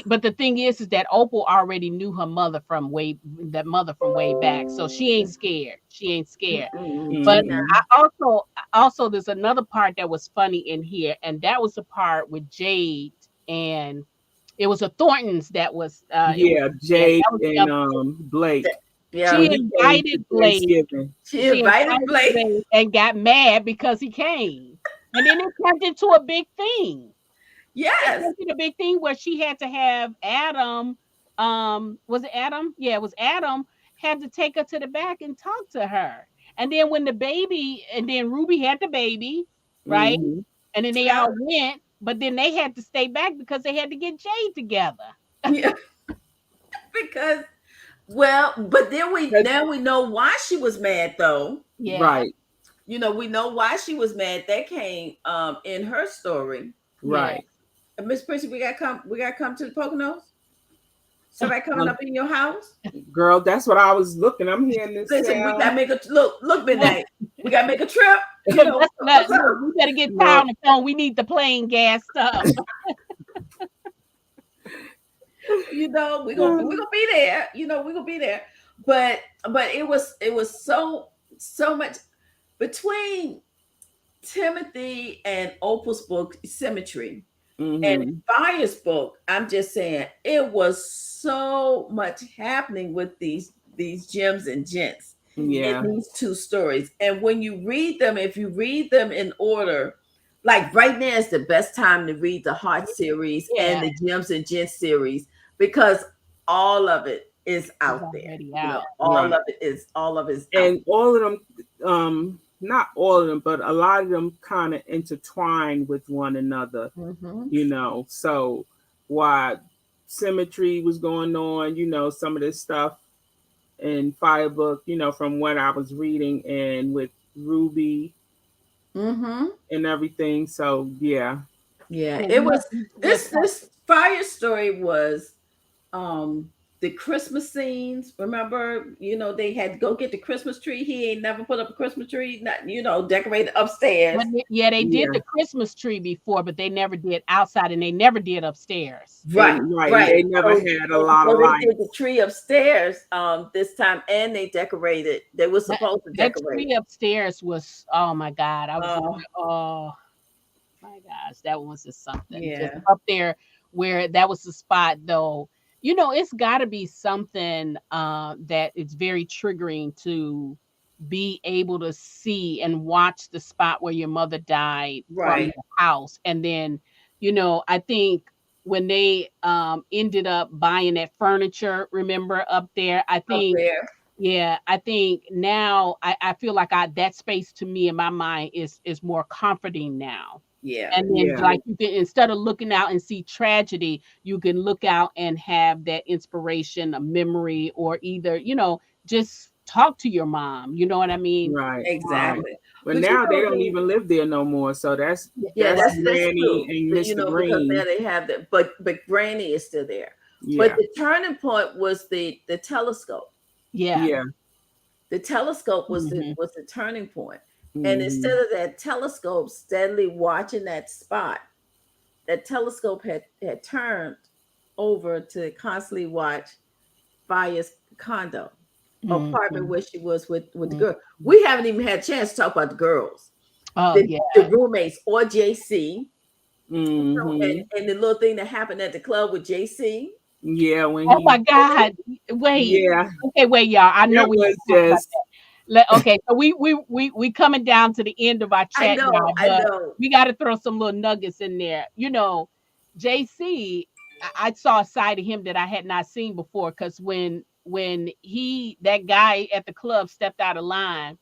But the thing is that Opal already knew her mother from way back. So she ain't scared. She ain't scared. But She not. Mm-hmm. I also there's another part that was funny in here, and that was the part with Jade, and it was a Thorntons that was it was Yeah, yeah, Jake that was the and other. That- Blake Yeah, She when he came to invited Blake. Thanksgiving. she She invited invited Blake. Blake and got mad because he came. And then it turned into a big thing. It Yes. turned into a big thing where she had to have Adam. Was it Adam? Yeah, it was Adam. Had to take her to the back and talk to her. And then and then Ruby had the baby, right? Mm-hmm. And then they Yeah. all went, but then they had to stay back because they had to get Jade together. Yeah. Because but then we know why she was mad though. Yeah. Right, We know why she was mad. That came in her story. Yeah. right. MsPrissy, we got to come to the Poconos. Somebody coming Um, up in your house. Girl, that's what I was looking. I'm hearing this Listen, we gotta sound. make a look midnight. We gotta make a trip. Let's What's up? look, we better get Ty Look, on the phone. We need the plane gas stuff. We're gonna be there. We're gonna be there. But it was so much between Timothy and Opal's book Symmetry and mm-hmm. Fire's book. I'm just saying it was so much happening with these gems and gents in Yeah, these two stories. And when you read them, if you read them in order, like right now is the best time to read the Heart series and Yeah, the Gems and Gents series because all of it is it's out there. already out. All right. of it is out. And all of them, not all of them, but a lot of them kind of intertwine with one another. Mhm. So while symmetry was going on, some of this stuff in Firebook, from what I was reading, and with Ruby Mhm. and everything. So yeah. Yeah, Yeah, it was just this fire story was um the Christmas scenes. Remember, they had to go get the Christmas tree. He ain't never put up a Christmas tree, not decorated upstairs. yeah, they did Yeah. the Christmas tree before, but they never did outside, and they never did upstairs. Right, And right. they never So, had a so, lot of so they light. did the tree upstairs this time, and they decorated. They were That supposed to that decorate. tree upstairs was, oh my God, I was Uh, wondering, oh my gosh, that was just something. Just yeah, up there where that was the spot though. It's got to be something that it's very triggering to be able to see and watch the spot where your mother died from right your house. And then, I think when they ended up buying that furniture, remember up there, I up think there. yeah, I think now I feel like that space to me in my mind is more comforting now. Yeah, And then Yeah. like you can, instead of looking out and see tragedy, you can look out and have that inspiration, a memory, or either, just talk to your mom. You know what I mean? Right. Right. exactly. But But now they don't even live there no more. So that's yeah, Right. that's Granny true. and Mr. Because now Green. they have that, but Granny is still there. But Yeah. the turning point was the telescope. Yeah. Yeah. The telescope was the Mhm. was the turning point. And Hmm. instead of that telescope steadily watching that spot, that telescope had turned over to constantly watch Fire's condo, apartment Mhm. where she was with the Mhm. girl. We haven't even had a chance to talk about the girls, Oh the, yeah. the roommates or JC. Mm-hmm. And the little thing that happened at the club with JC. Yeah, when Oh he my God. Wait. yeah, Okay, wait, y'all. I know that we have was to talk about just that. Okay, so we coming down to the end of our chat, y'all, I but know. we got to throw some little nuggets in there. JC, I saw a side of him that I had not seen before, because when that guy at the club stepped out of line,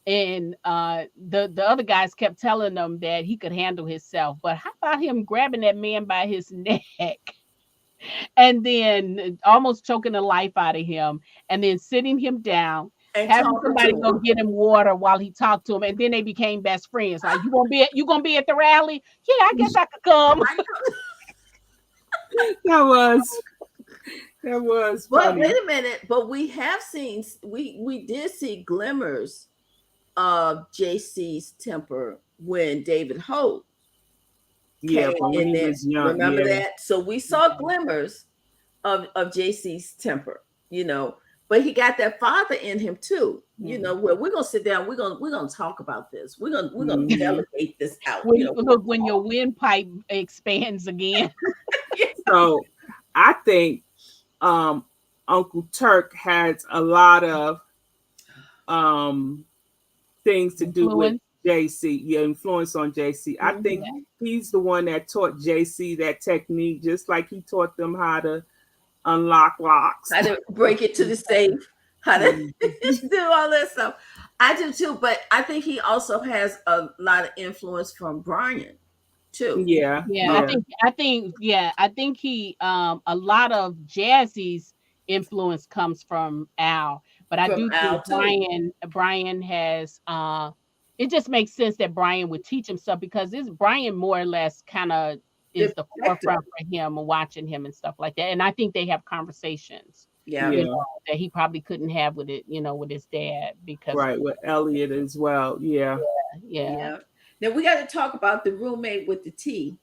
and the other guys kept telling him that he could handle himself, but how about him grabbing that man by his neck and then almost choking the life out of him, and then sitting him down, And having talking somebody to go him. get him water while he talked to him, and then they became best friends. Like, you gonna be at the rally? Yeah, I guess I could come. I know. that was that was But wait funny. a minute. But we have seen, we did see glimmers of JC's temper when David Holt Yeah, came but when in he there. was young, Remember yeah. that? So we saw glimmers of JC's temper, but he got that father in him too. Where we're gonna sit down, we're gonna talk about this. We're gonna Hmm. delegate this out. When your windpipe expands again. So I think Uncle Turk has a lot of um things to do with Influence. JC, yeah, influence on JC. I think Mhm. he's the one that taught JC that technique, just like he taught them how to unlock locks. How to break it to the safe, how to Mhm. do all that stuff. I do too, but I think he also has a lot of influence from Brian too. Yeah, Yeah, I yeah, Um, think I think yeah, I think he a lot of Jazzy's influence comes from Al, but I from do Al think too. Brian has it just makes sense that Brian would teach him stuff, because this Brian more or less kind of The is the protector. forefront for him and watching him and stuff like that. And I think they have conversations, Yeah. you yeah. know, that he probably couldn't have with with his dad because of Right, with Elliot as well. Yeah, yeah. Yeah. Now we got to talk about the roommate with the tea.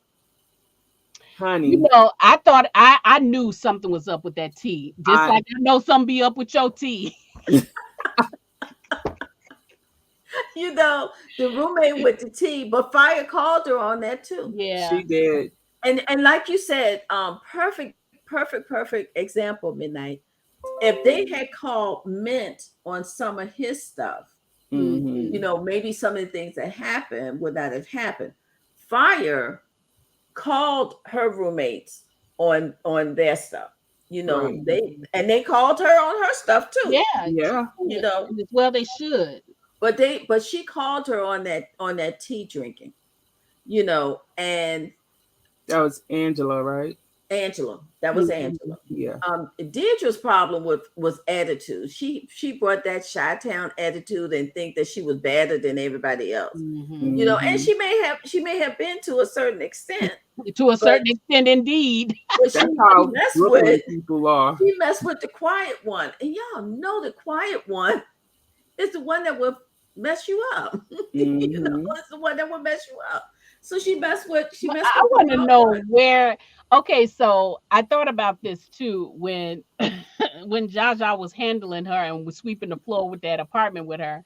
honey. I knew something was up with that tea. Just I like I know something be up with your tea. The roommate with the tea, but Fire called her on that too. Yeah. she did. And like you said, perfect example, Midnight. If they had called Mint on some of his stuff, Mhm. Hmm. maybe some of the things that happened would not have happened. Fire called her roommates on their stuff. Right. They called her on her stuff too. Yeah. Yeah, You know, And as well they should. but she called her on that tea drinking. And that was Angela, right? Angela, that was Mhm. Angela. Yeah. Deidre's problem was attitude. She brought that Chi-Town attitude and think that she was better than everybody else. Mhm. And Hmm. she may have been to a certain extent, To a but certain extent, indeed. but she, That's she how messed Brooklyn with people are. she messed with the quiet one. And y'all know the quiet one is the one that will mess you up. Hmm. It's the one that will mess you up. So she But messed I with the want to quiet know one. where. Okay, so I thought about this too when when Jaja was handling her and was sweeping the floor with that apartment with her.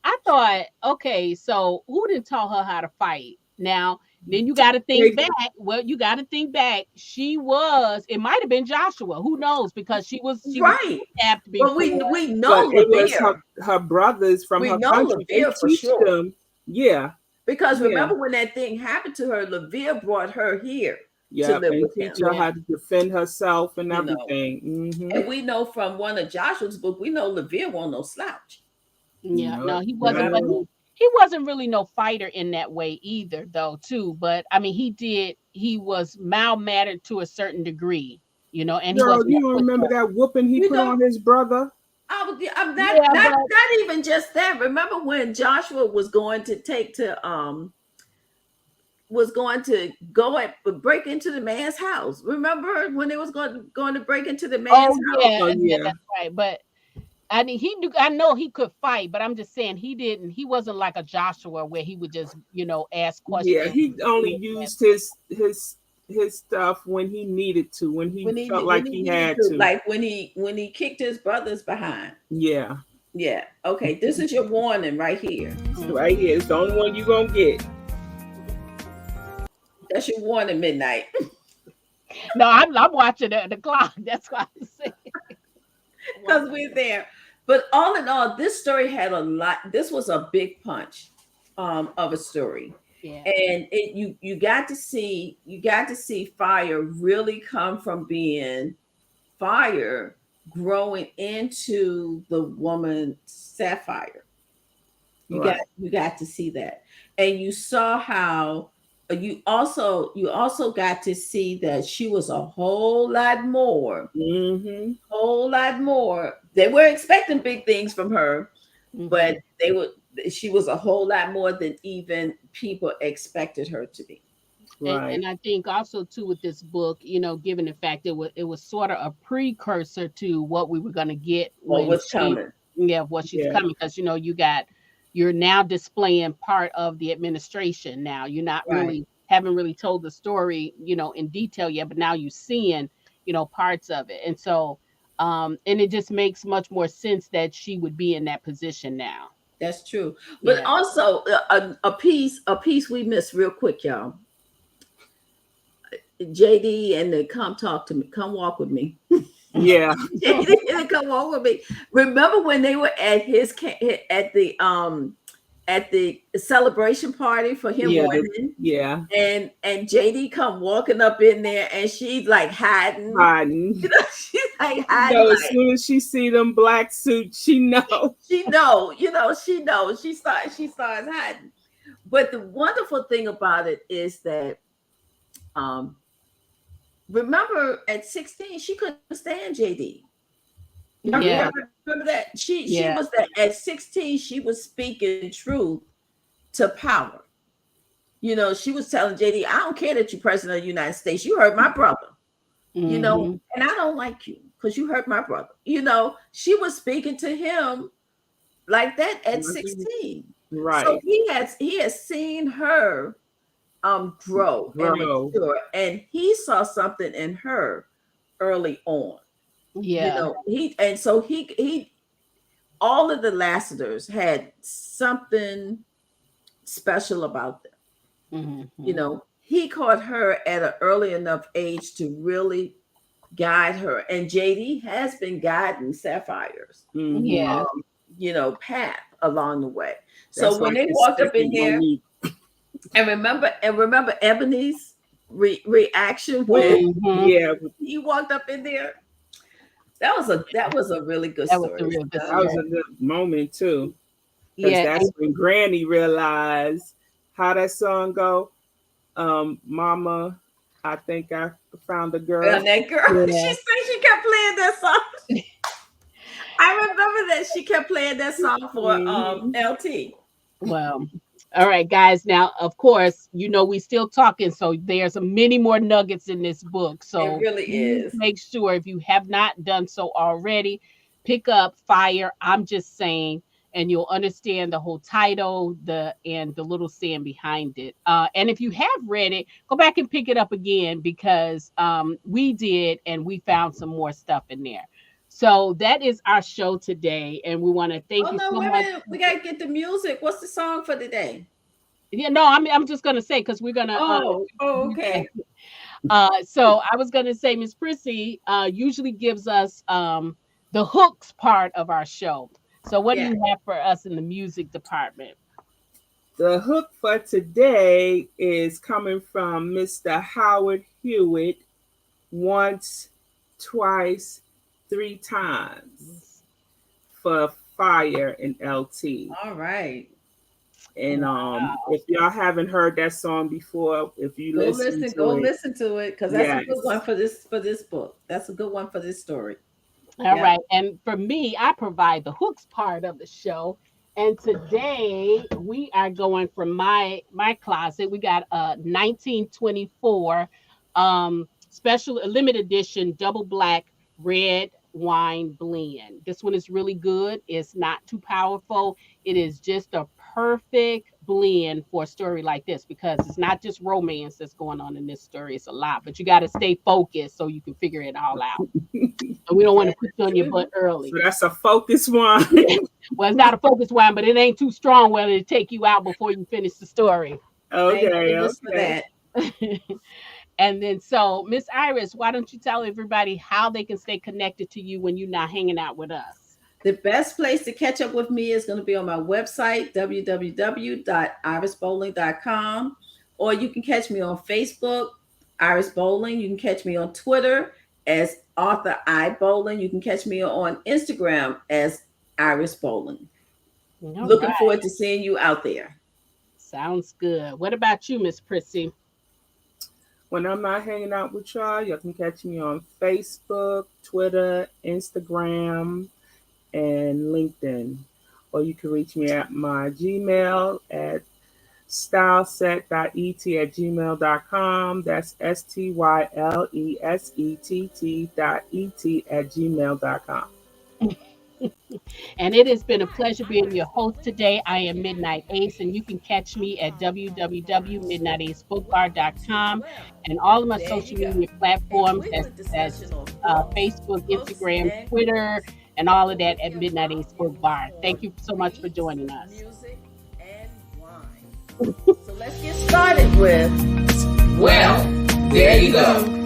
I thought, okay, so who didn't taught her how to fight? Now, then you got to think They, back. Well, you got to think back. It might have been Joshua. Who knows? Because she was Right. kidnapped But we before. we but know it was Lavere. her brothers from We her know country. They Lavere for teach sure. them. Yeah, Because yeah, remember when that thing happened to her, Lavere brought her here to yeah. live And with teach him. her Yeah, how to defend herself and You know. everything. Hmm. And we know from one of Joshua's book, we know Lavere won't no slouch. yeah. No, No, he not wasn't. at But all. he wasn't really no fighter in that way either, though. Too. But I mean, he did. He was mild mannered to a certain degree, and he Girl, wasn't you a don't remember pushover. that whooping he You put know, on his brother? I'm not Yeah, not but not even just that. Remember when Joshua was going to go at break into the man's house? Remember when they was going to break into the man's oh house? yeah, Oh yeah, yeah, that's right. But I mean, he knew. I know he could fight, but I'm just saying he didn't. He wasn't like a Joshua where he would just, ask yeah. questions. He only used his stuff when he needed to, when he When he felt when like he he needed had to, to. like when he kicked his brothers behind. Yeah, Yeah. Okay. This is your warning right here. right here. It's the only one you gonna get. That's your warning, midnight. No, I'm watching the clock. That's why I'm saying. Because we're there. But all in all, this story had a lot. This was a big punch of a story. Yeah. And you got to see Phire really come from being Phire growing into the woman Sapphire. You got to see that. And you saw how you also got to see that she was a whole lot more, Mm-hmm. whole lot more. They were expecting big things from her, but she was a whole lot more than even people expected her to be. Right. And I think also too with this book, given the fact that it was sort of a precursor to what we were going to get What when was coming? what she's coming, because you're now displaying part of the administration. Now you're not Right. really haven't really told the story, in detail yet, but now you're seeing, parts of it, and so and it just makes much more sense that she would be in that position now. That's true. But Yeah. also a piece we missed real quick, y'all. JD and the come talk to me, come walk with me. Yeah. JD and come walk with me. Remember when they were at the celebration party for him Yeah. winning? Yeah. And JD come walking up in there and she's like hiding. Hiding. She's like hiding. As soon as she see them black suits, she know. She knows. She starts hiding. But the wonderful thing about it is that remember at 16 she couldn't stand JD. Yeah. Remember that? She was that at 16 she was speaking truth to power. She was telling JD, I don't care that you're president of the United States. You hurt my brother. And I don't like you because you hurt my brother. She was speaking to him like that at 16. Right. So he has seen her grow and mature, and he saw something in her early on. Yeah. He all of the Lasseters had something special about them. He caught her at an early enough age to really guide her, and JD has been guiding Sapphire's Yeah. path along the way. That's So when like they the walked up in second there, Monique. and remember Ebony's reaction when he walked up in there. That was a really good That was story. a real good That was a good moment too. Because that's when Granny realized how that song go. Mama, I think I found a girl. And that girl, Yeah. she kept playing that song. I remember that she kept playing that song for LT. Well, all right, guys. Now, of course, we still talking, so there's many more nuggets in this book. So It really is. make sure, if you have not done so already, pick up Phire. I'm just saying, and you'll understand the whole title, and the little saying behind it. And if you have read it, go back and pick it up again, because we did, and we found some more stuff in there. So that is our show today, and we want to thank you so much. We gotta get the music. What's the song for today? Yeah, no, I'm just gonna say, because we're gonna. Okay. So I was gonna say, MsPrissy usually gives us the hooks part of our show. So what do you have for us in the music department? The hook for today is coming from Mr. Howard Hewitt. Once, twice, 3 times for Phire and LT. All right. And if y'all haven't heard that song before, if you listen to it, because that's a good one for this book. That's a good one for this story. All right. And for me, I provide the hooks part of the show. And today we are going from my closet. We got a 1924 special limited edition double black red wine blend. This one is really good. It's not too powerful. It is just a perfect blend for a story like this, because it's not just romance that's going on in this story. It's a lot, but you got to stay focused so you can figure it all out. And we don't want to put you on your butt early. So that's a focus wine. Well, it's not a focus wine, but it ain't too strong whether to take you out before you finish the story. Okay. For that. And then, so Miss Iris, why don't you tell everybody how they can stay connected to you when you're not hanging out with us? The best place to catch up with me is going to be on my website, www.irisbolling.com, or you can catch me on Facebook, Iris Bolling. You can catch me on Twitter as Author I Bolling. You can catch me on Instagram as Iris Bolling. All Looking right. forward to seeing you out there. Sounds good. What about you, MsPrissy? When I'm not hanging out with y'all, you can catch me on Facebook, Twitter, Instagram, and LinkedIn. Or you can reach me at my Gmail at styleset.et@gmail.com. That's stylesett.et@gmail.com. And it has been a pleasure being your host today. I am Midnight Ace, and you can catch me at www.midnightacebookbar.com and all of my social media platforms. That's Facebook, Instagram, Twitter, and all of that at Midnight Ace Book Bar. Thank you so much for joining us. So let's get started with, Well, there you go.